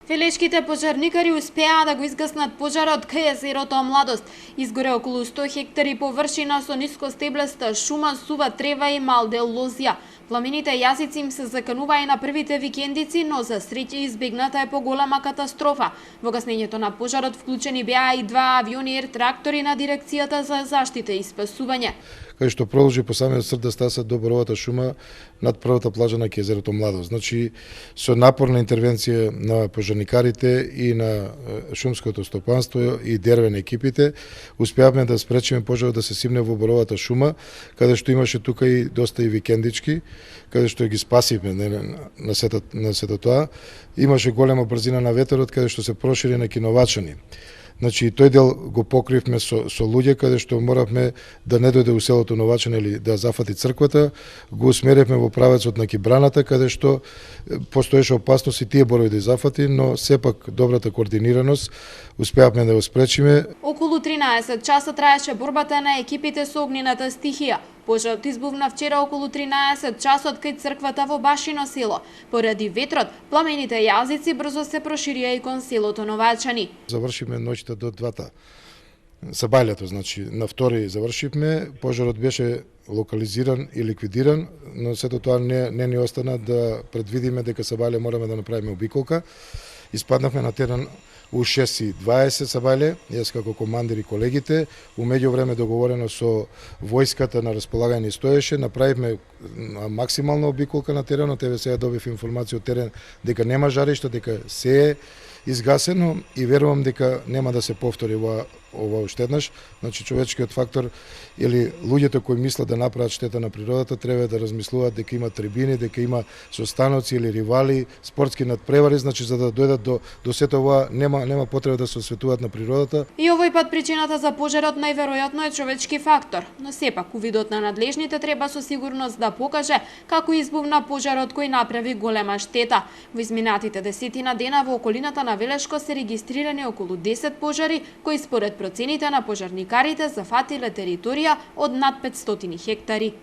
Велешките пожарникари успеа да го изгаснат пожарот кај езерото Младост. Изгоре околу 100 хектари површина со нискостеблеста шума, сува трева и мал дел лозија. Пламените јазици им се закануваа и на првите викендици, но за среќа избегната е поголема катастрофа. Во гаснењето на пожарот вклучени беа и два авиони ер-трактори на дирекцијата за заштита и спасување, кај што продолжи по самиот срд да стаса до боровата шума над првата плажа на езерото Младост. Значи, со напорна интервенција на пожарникарите и на шумското стопанство и дервен екипите, успеавме да спречиме пожарот да се симне во боровата шума, каде што имаше тука и доста и викендички, каде што ги спасивме на сето тоа. Имаше голема брзина на ветерот, каде што се прошири на Киновачани. Значи, тој дел го покривме со луѓе, каде што моравме да не дојде у селото Новачани или да зафати црквата, го усмеревме во правецот на Кибраната, каде што постоеше опасност и тие борови да зафати, но сепак добрата координираност успеавме да го спречиме. Околу 13 часа траеше борбата на екипите со огнената стихија. Пожарот избувна вчера околу 13 часот кај црквата во Башино село. Поради ветрот, пламените јазици брзо се проширија и кон селото Новачани. Завршивме ноќта до 2-та. Сабајлето, значи, на втори завршивме, пожарот беше локализиран и ликвидиран, но сето тоа не ни остана да предвидиме дека сабајле мораме да направиме обиколка. Испаднавме на терен у 6:20 сабајле, јас како командир и колегите, у меѓувреме договорено со војската на располагање стоеше, направивме максимална обиколка на теренот, еве сега добив информација од терен дека нема жаришта, дека се е изгасено и верувам дека нема да се повтори ова уште еднаш. Значи, човечкиот фактор или луѓето кои мислат да направат штета на природата треба да размислуваат дека има трибини, дека има состаноци или ривали, спортски надпревари, значи за да дојдат до сето ова нема потреба да се осветуваат на природата. И овој пат причината за пожарот најверојатно е човечки фактор, но сепак увидот на надлежните треба со сигурност да покаже како избувна пожарот кој направи голема штета. Во изминатите десетина дена во околината на Велешко се регистрирани околу 10 пожари кои според процените на пожарникарите зафатиле територија од над 500 хектари.